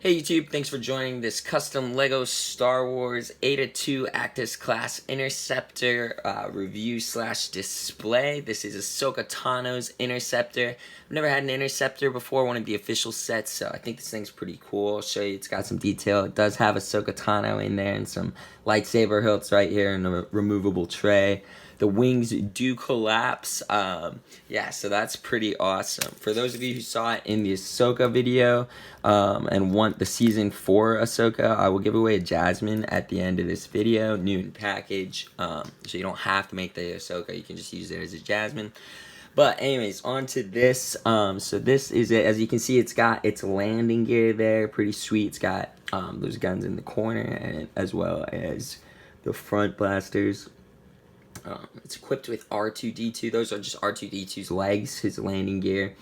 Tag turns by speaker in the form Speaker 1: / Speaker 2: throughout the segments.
Speaker 1: Hey YouTube, thanks for joining this custom LEGO Star Wars Eta-2 Actis class Interceptor review slash display. This is Ahsoka Tano's Interceptor. I've never had an Interceptor before, one of the official sets, so I think this thing's pretty cool. I'll show you, it's got some detail. It does have Ahsoka Tano in there and some lightsaber hilts right here and a removable tray. The wings do collapse. Yeah, so that's pretty awesome. For those of you who saw it in the Ahsoka video and want the Season 4 Ahsoka, I will give away a Jasmine at the end of this video, new in package. So you don't have to make the Ahsoka, you can just use it as a Jasmine. But anyways, on to this. So this is it. As you can see, it's got its landing gear there, pretty sweet. It's got those guns in the corner, and as well as the front blasters. It's equipped with R2-D2. Those are just R2-D2's legs, his landing gear.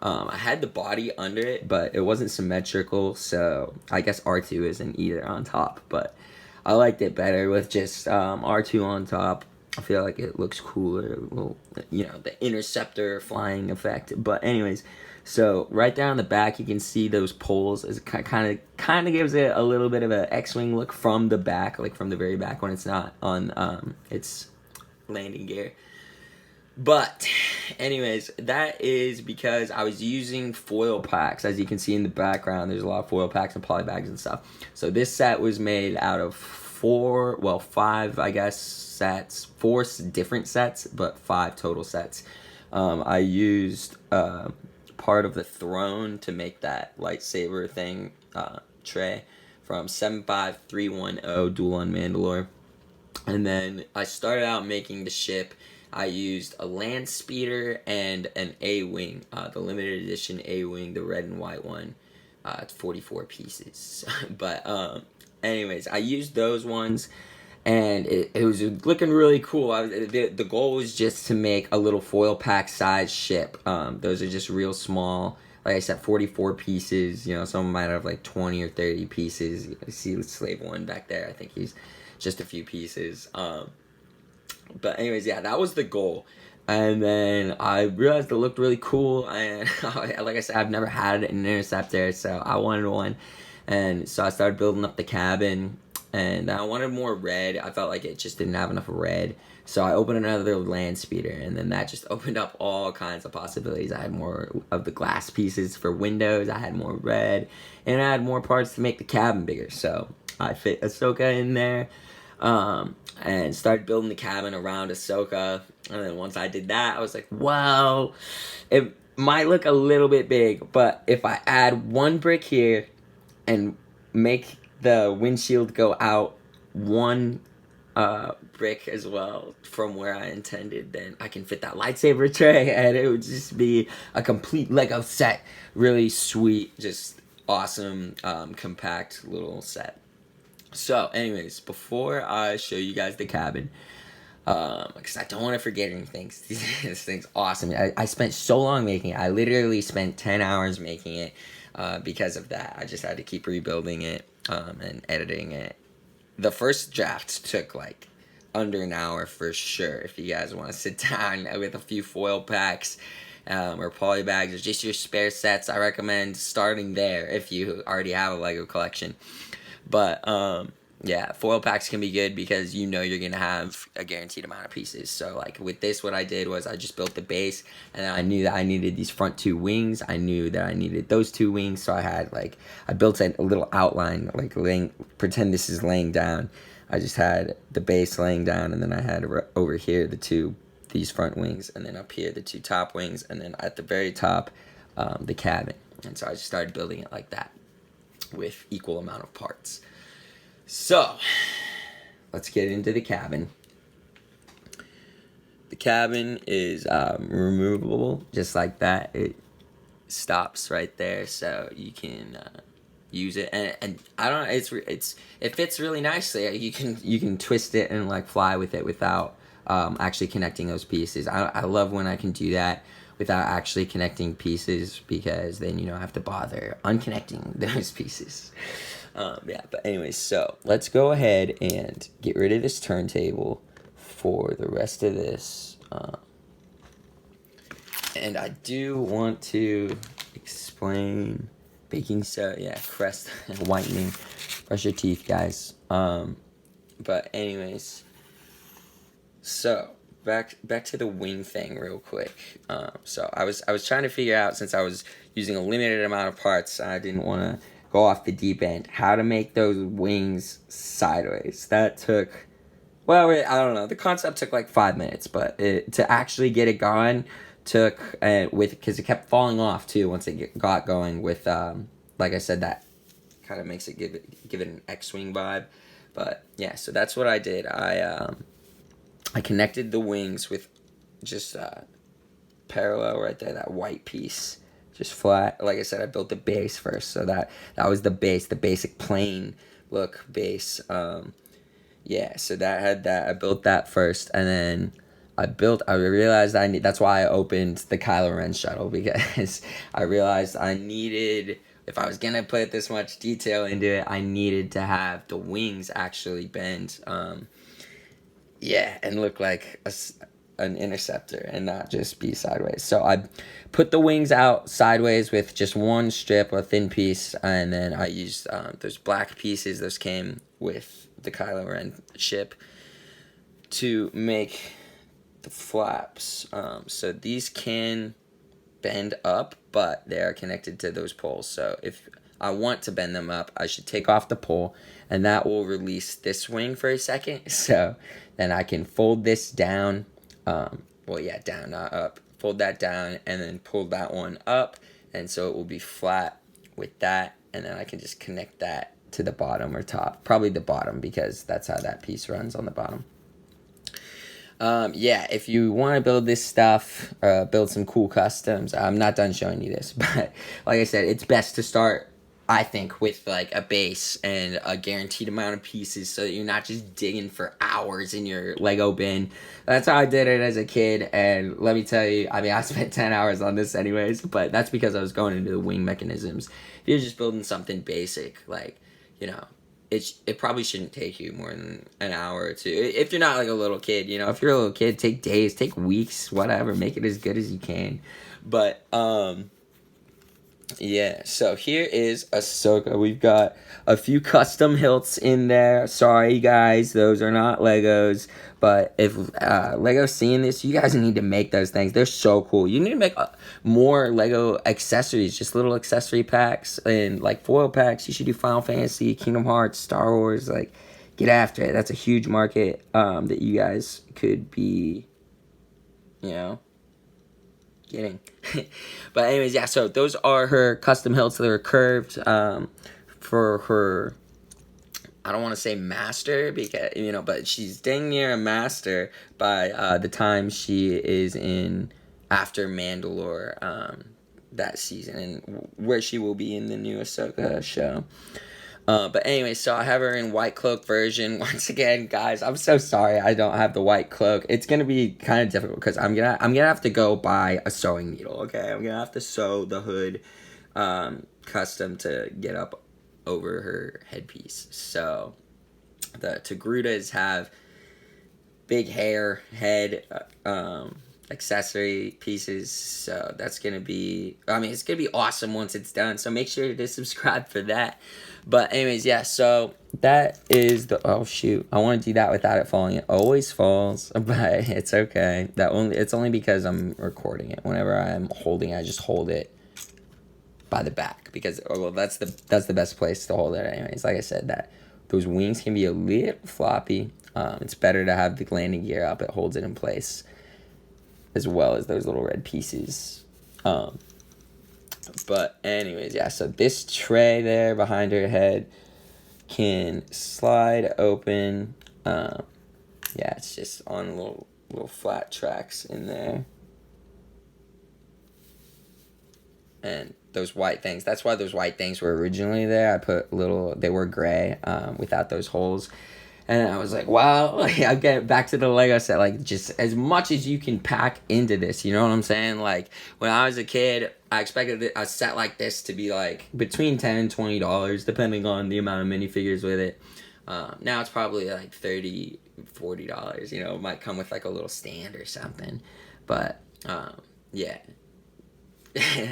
Speaker 1: I had the body under it, but it wasn't symmetrical, so I guess R2 isn't either on top. But I liked it better with just R2 on top. I feel like it looks cooler, well, you know, the interceptor flying effect. But anyways, so right there on the back, you can see those poles. It kind of gives it a little bit of an X-wing look from the back, like from the very back when it's not on its landing gear. But anyways, that is because I was using foil packs. As you can see in the background, there's a lot of foil packs and poly bags and stuff. So this set was made out of five, I guess, sets. Four different sets, but 5 total sets. I used part of the throne to make that lightsaber thing tray from 75310 Duel on Mandalore. And then I started out making the ship. I used a land speeder and an A-wing, the limited edition A-wing, the red and white one. It's 44 pieces. But anyways, I used those ones, and it was looking really cool. The goal was just to make a little foil pack size ship. Those are just real small. Like I said, 44 pieces. You know, some might have like 20 or 30 pieces. You see the Slave 1 back there. I think he's just a few pieces. But anyways, yeah, that was the goal. And then I realized it looked really cool, and like I said, I've never had an Interceptor, so I wanted one. And so I started building up the cabin, and I wanted more red. I felt like it just didn't have enough red, so I opened another land speeder, and then that just opened up all kinds of possibilities. I had more of the glass pieces for windows, I had more red, and I had more parts to make the cabin bigger. So I fit Ahsoka in there. And started building the cabin around Ahsoka. And then once I did that, I was like, wow, it might look a little bit big, but if I add one brick here and make the windshield go out one brick as well from where I intended, then I can fit that lightsaber tray, and it would just be a complete LEGO set. Really sweet, just awesome, compact little set. So, anyways, before I show you guys the cabin, because I don't want to forget anything, this thing's awesome. I spent so long making it. I literally spent 10 hours making it because of that. I just had to keep rebuilding it and editing it. The first draft took like under an hour for sure. If you guys want to sit down with a few foil packs or poly bags or just your spare sets, I recommend starting there if you already have a LEGO collection. But yeah, foil packs can be good because you know you're gonna have a guaranteed amount of pieces. So like with this, what I did was I just built the base, and then I knew that I needed these front 2 wings. I knew that I needed those 2 wings, so I built a little outline, like pretend this is laying down. I just had the base laying down, and then I had over here these front wings, and then up here the 2 top wings, and then at the very top the cabin. And so I just started building it like that, with equal amount of parts. So let's get into the cabin. The cabin is removable, just like that. It stops right there, so you can use it. And I don't know, it fits really nicely. You can twist it and like fly with it without actually connecting those pieces. I love when I can do that without actually connecting pieces, because then you don't have to bother unconnecting those pieces. Yeah, but anyways, so let's go ahead and get rid of this turntable for the rest of this. And I do want to explain baking soda, yeah, Crest whitening. Brush your teeth, guys. But anyways, so back to the wing thing real quick. So I was trying to figure out, since I was using a limited amount of parts, I didn't want to go off the deep end, how to make those wings sideways. That took, well, I don't know. The concept took like 5 minutes, but to actually get it going took because it kept falling off too once it got going. With like I said, that kind of makes it give it an X-wing vibe. But yeah, so that's what I did. I connected the wings with just parallel right there, that white piece, just flat. Like I said, I built the base first, so that was the base, the basic plain look base. Yeah, so that had that. I built that first, and then I realized that's why I opened the Kylo Ren shuttle, because I realized I needed, if I was gonna put this much detail into it, I needed to have the wings actually bend, yeah, and look like an interceptor and not just be sideways. So I put the wings out sideways with just one strip, a thin piece, and then I used those black pieces. Those came with the Kylo Ren ship to make the flaps. So these can bend up, but they are connected to those poles. So if I want to bend them up, I should take off the pole, and that will release this wing for a second. So then I can fold this down. Well, yeah, down, not up. Fold that down, and then pull that one up, and so it will be flat with that, and then I can just connect that to the bottom or top. Probably the bottom, because that's how that piece runs, on the bottom. Yeah, if you want to build this stuff, build some cool customs, I'm not done showing you this, but like I said, it's best to start, I think, with like a base and a guaranteed amount of pieces, so that you're not just digging for hours in your Lego bin. That's how I did it as a kid, and let me tell you, I mean, I spent 10 hours on this anyways, but that's because I was going into the wing mechanisms. If you're just building something basic, like, you know, it probably shouldn't take you more than an hour or two. If you're not like a little kid, you know, if you're a little kid, take days, take weeks, whatever, make it as good as you can. But, yeah, so here is Ahsoka. We've got a few custom hilts in there. Sorry, guys, those are not Legos. But if Lego's seeing this, you guys need to make those things. They're so cool. You need to make more Lego accessories, just little accessory packs and like foil packs. You should do Final Fantasy, Kingdom Hearts, Star Wars. Like, get after it. That's a huge market that you guys could be, you know, getting. But anyways, yeah, so those are her custom hilts that are curved for her, I don't want to say master, because, you know, but she's dang near a master by the time she is in after Mandalore that season, and where she will be in the new Ahsoka show. But anyway, so I have her in white cloak version. Once again, guys, I'm so sorry I don't have the white cloak. It's gonna be kind of difficult, because I'm gonna have to go buy a sewing needle. Okay, I'm gonna have to sew the hood custom to get up over her headpiece. So the Togrutas have big hair, head, accessory pieces, so that's gonna be, I mean, it's gonna be awesome once it's done, so make sure to subscribe for that. But anyways, yeah, so that is the, oh shoot, I want to do that without it falling. It always falls, but it's okay. It's only because I'm recording it. Whenever I'm holding it, I just hold it by the back, because, well, that's the best place to hold it anyways. Like I said, that those wings can be a little floppy. It's better to have the landing gear up. It holds it in place, as well as those little red pieces. But anyways, yeah, so this tray there behind her head can slide open. Yeah, it's just on little flat tracks in there. And those white things, that's why those white things were originally there. I put they were gray without those holes. And I was like, wow, like, I'll get back to the Lego set, like, just as much as you can pack into this, you know what I'm saying? Like, when I was a kid, I expected a set like this to be, like, between $10 and $20, depending on the amount of minifigures with it. Now it's probably, like, $30, $40, you know? It might come with, like, a little stand or something. But, yeah.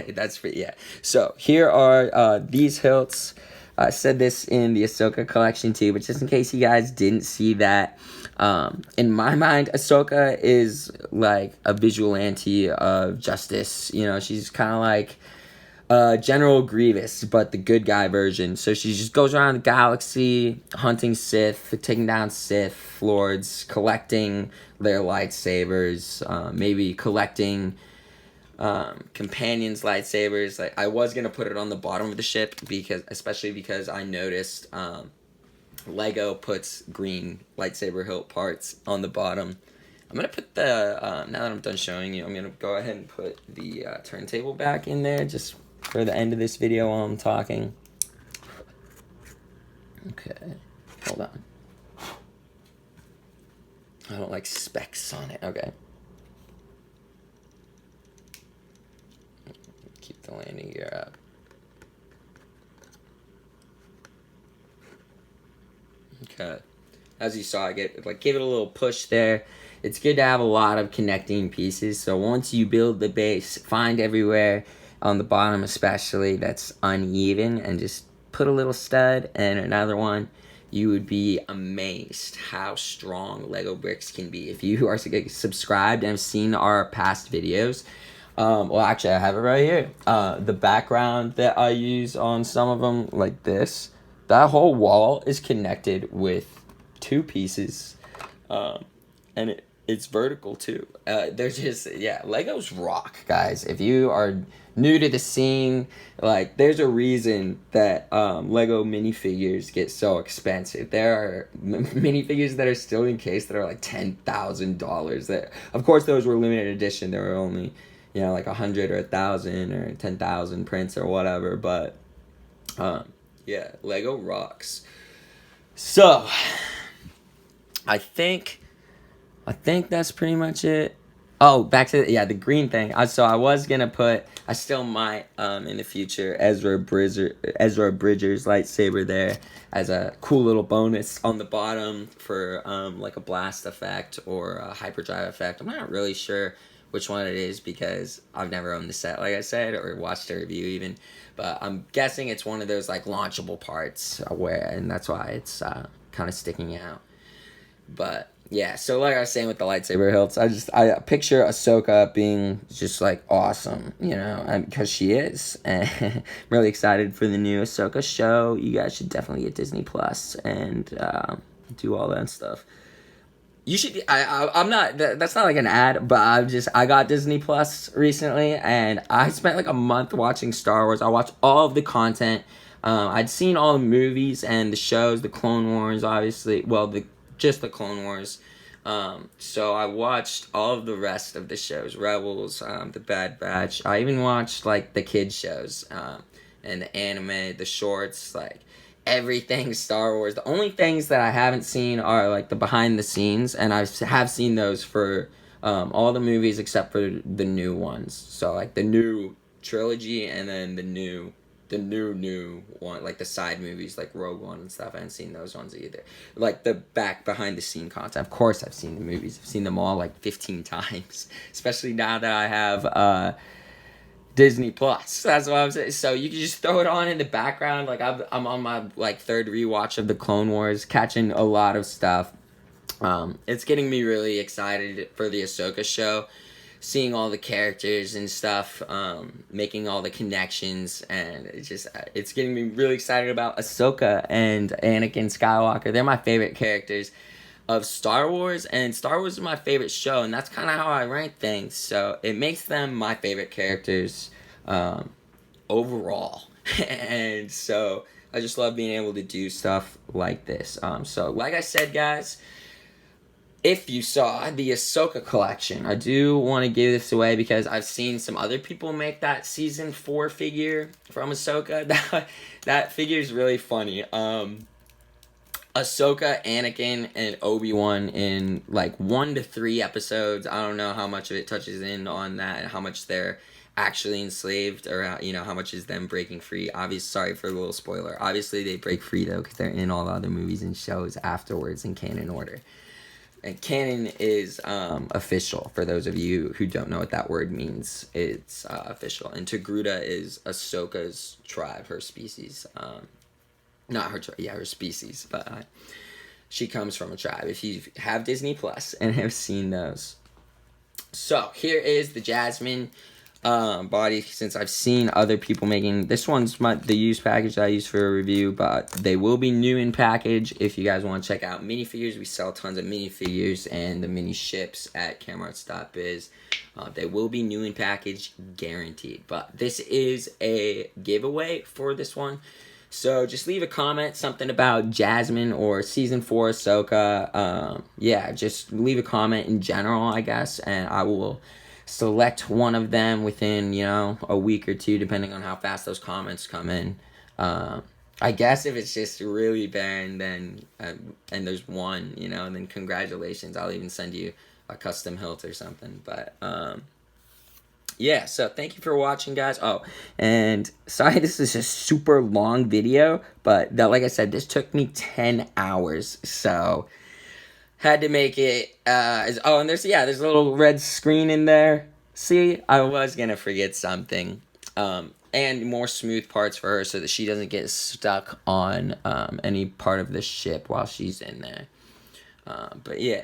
Speaker 1: That's for, yeah. So here are these hilts. I said this in the Ahsoka collection too, but just in case you guys didn't see that, in my mind, Ahsoka is like a vigilante of justice. You know, she's kind of like General Grievous, but the good guy version. So she just goes around the galaxy, hunting Sith, taking down Sith lords, collecting their lightsabers, maybe collecting companions' lightsabers. Like, I was gonna put it on the bottom of the ship especially because I noticed Lego puts green lightsaber hilt parts on the bottom. I'm gonna put the now that I'm done showing you, I'm gonna go ahead and put the turntable back in there just for the end of this video while I'm talking. Okay, hold on. I don't like specs on it. Okay. Keep the landing gear up. Okay. As you saw, I gave it a little push there. It's good to have a lot of connecting pieces. So once you build the base, find everywhere on the bottom especially that's uneven and just put a little stud and another one. You would be amazed how strong Lego bricks can be. If you are subscribed and have seen our past videos, well, actually, I have it right here. The background that I use on some of them, like this, that whole wall is connected with two pieces, and it's vertical too. They're just, yeah, Legos rock, guys. If you are new to the scene, like, there's a reason that Lego minifigures get so expensive. There are minifigures that are still in case that are like $10,000. That, of course, those were limited edition. There were only, you know, like 100 or 1,000 or 10,000 prints or whatever. But yeah, Lego rocks. So I think that's pretty much it. Oh, back to the green thing. So I was gonna put, I still might in the future, Ezra Bridger's lightsaber there as a cool little bonus on the bottom for like a blast effect or a hyperdrive effect. I'm not really sure which one it is because I've never owned the set, like I said, or watched a review even. But I'm guessing it's one of those like launchable parts and that's why it's kind of sticking out. But yeah, so like I was saying with the lightsaber hilts, I picture Ahsoka being just like awesome, you know, because she is. And I'm really excited for the new Ahsoka show. You guys should definitely get Disney Plus and do all that stuff. You should. I'm not. That's not like an ad, but I got Disney Plus recently, and I spent like a month watching Star Wars. I watched all of the content. I'd seen all the movies and the shows, the Clone Wars, obviously. Well, just the Clone Wars. So I watched all of the rest of the shows, Rebels, The Bad Batch. I even watched like the kids shows, and the anime, the shorts, like everything Star Wars. The only things that I haven't seen are like the behind the scenes, and I have seen those for all the movies except for the new ones. So like the new trilogy and then the new one, like the side movies like Rogue One and stuff. I haven't seen those ones either. Like the behind the scene content. Of course I've seen the movies. I've seen them all like 15 times. Especially now that I have Disney Plus. That's what I'm saying. So you can just throw it on in the background. Like I'm on my like third rewatch of the Clone Wars, catching a lot of stuff. It's getting me really excited for the Ahsoka show, seeing all the characters and stuff, making all the connections, and it's getting me really excited about Ahsoka and Anakin Skywalker. They're my favorite characters of Star Wars, and Star Wars is my favorite show, and that's kind of how I rank things, so it makes them my favorite characters overall. And so I just love being able to do stuff like this. So like I said, guys, if you saw the Ahsoka collection, I do want to give this away because I've seen some other people make that season 4 figure from Ahsoka. That figure is really funny. Ahsoka, Anakin, and Obi-Wan in like 1 to 3 episodes. I don't know how much of it touches in on that and how much they're actually enslaved, or you know, how much is them breaking free. Obviously, sorry for the little spoiler. Obviously, they break free though because they're in all the other movies and shows afterwards in canon order. And canon is official. For those of you who don't know what that word means, it's official. And Togruta is Ahsoka's tribe, her species. Not her tribe, yeah, her species. But she comes from a tribe. If you have Disney Plus and have seen those. So here is the Jasmine body, since I've seen other people making this. One's the used package I use for a review, but they will be new in package. If you guys want to check out minifigures, we sell tons of minifigures and the mini ships at cameronarts.biz. They will be new in package, guaranteed. But this is a giveaway for this one. So just leave a comment, something about Jasmine or Season 4 Ahsoka. Yeah, just leave a comment in general, I guess, and I will select one of them within, a week or two, depending on how fast those comments come in. I guess if it's just really barren, then, and there's one, then congratulations. I'll even send you a custom hilt or something, but, yeah, so thank you for watching, guys. Oh, and sorry this is a super long video, but like I said, this took me 10 hours, so had to make it, and there's a little red screen in there. See, I was gonna forget something. And more smooth parts for her so that she doesn't get stuck on any part of the ship while she's in there. But yeah.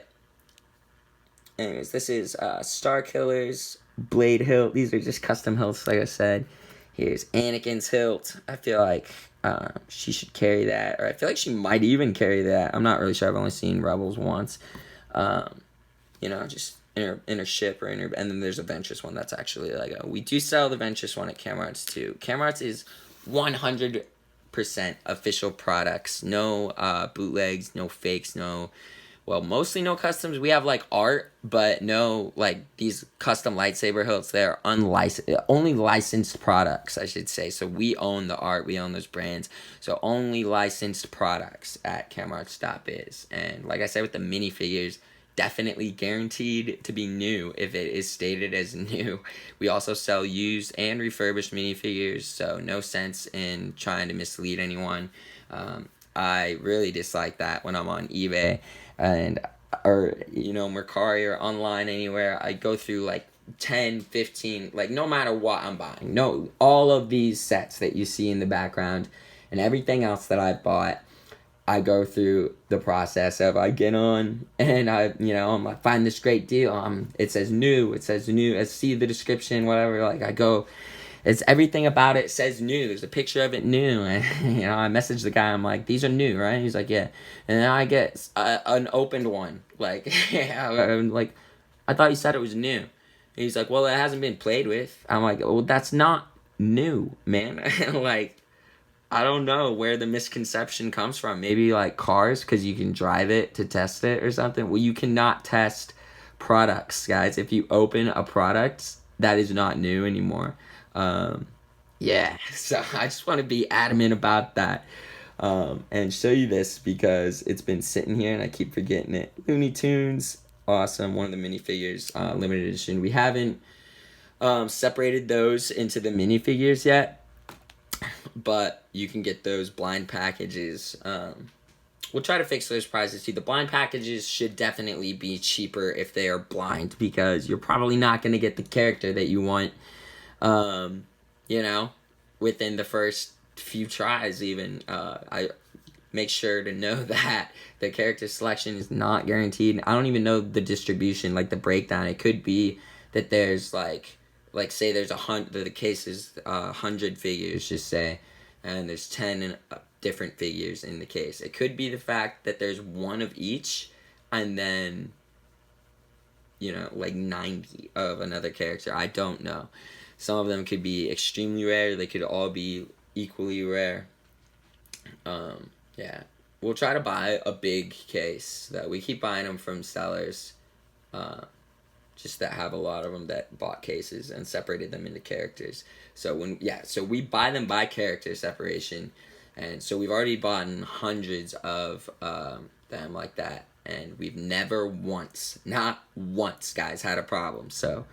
Speaker 1: Anyways, this is Star Killer's blade hilt. These are just custom hilts, like I said. Here's Anakin's hilt. I feel like she should carry that, or I feel like she might even carry that. I'm not really sure. I've only seen Rebels once. Just in her ship or in her, and then there's a Ventress one that's actually LEGO. We do sell the Ventress one at Cameron too. Cameron is 100% official products. No bootlegs, no fakes, mostly no customs. We have art, but no these custom lightsaber hilts. They're only licensed products, I should say. So we own the art, we own those brands. So only licensed products at cameronarts.biz. And like I said with the minifigures, definitely guaranteed to be new if it is stated as new. We also sell used and refurbished minifigures, so no sense in trying to mislead anyone. I really dislike that when I'm on eBay or Mercari or online anywhere. I go through 10, 15, no matter what I'm buying. No, all of these sets that you see in the background and everything else that I bought, I go through the process of I get on and I'm like, find this great deal. It says new. I see the description, whatever. I go, it's everything about it says new. There's a picture of it new. And, I message the guy. I'm like, these are new, right? He's like, yeah. And then I get an opened one. I'm like, I thought you said it was new. And he's like, well, it hasn't been played with. I'm like, well, that's not new, man. I don't know where the misconception comes from. Maybe cars, because you can drive it to test it or something. Well, you cannot test products, guys. If you open a product, that is not new anymore. Yeah, so I just want to be adamant about that, and show you this because it's been sitting here and I keep forgetting it. Looney Tunes, awesome, one of the minifigures, limited edition. We haven't separated those into the minifigures yet, but you can get those blind packages. We'll try to fix those prices too. The blind packages should definitely be cheaper if they are blind, because you're probably not going to get the character that you want within the first few tries even. I make sure to know that the character selection is not guaranteed. I don't even know the distribution, the breakdown. It could be that there's say there's the case is 100 figures, just say, and there's 10 different figures in the case. It could be the fact that there's one of each, and then 90 of another character. I don't know. Some of them could be extremely rare. They could all be equally rare. Yeah. We'll try to buy a big case, though. We keep buying them from sellers, just that have a lot of them that bought cases and separated them into characters. So so we buy them by character separation. And so we've already bought hundreds of them like that. And we've never once, not once, guys, had a problem. So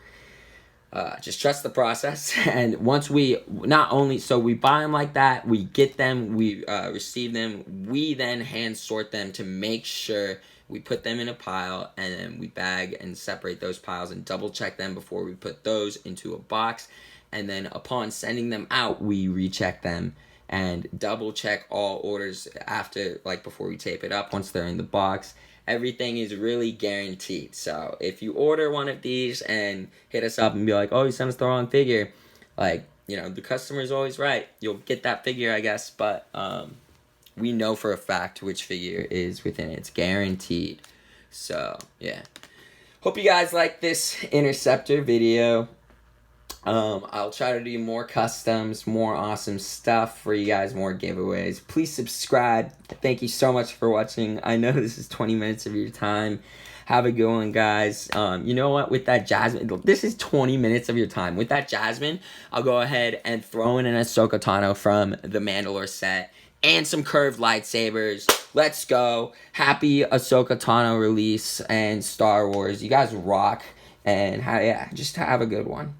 Speaker 1: just trust the process. And once we buy them like that, we get them, we receive them, we then hand sort them to make sure we put them in a pile, and then we bag and separate those piles and double check them before we put those into a box. And then upon sending them out, we recheck them and double check all orders after, like before we tape it up, once they're in the box. Everything is really guaranteed. So if you order one of these and hit us up and be like, oh, you sent us the wrong figure, like, you know, the customer's always right. You'll get that figure, I guess, but we know for a fact which figure is within it. It's guaranteed. So, yeah. Hope you guys like this Interceptor video. I'll try to do more customs, more awesome stuff for you guys, more giveaways. Please subscribe. Thank you so much for watching. I know this is 20 minutes of your time. Have a good one, guys. You know what? With that Jasmine, this is 20 minutes of your time. With that Jasmine, I'll go ahead and throw in an Ahsoka Tano from the Mandalore set and some curved lightsabers. Let's go. Happy Ahsoka Tano release and Star Wars. You guys rock. And yeah, just have a good one.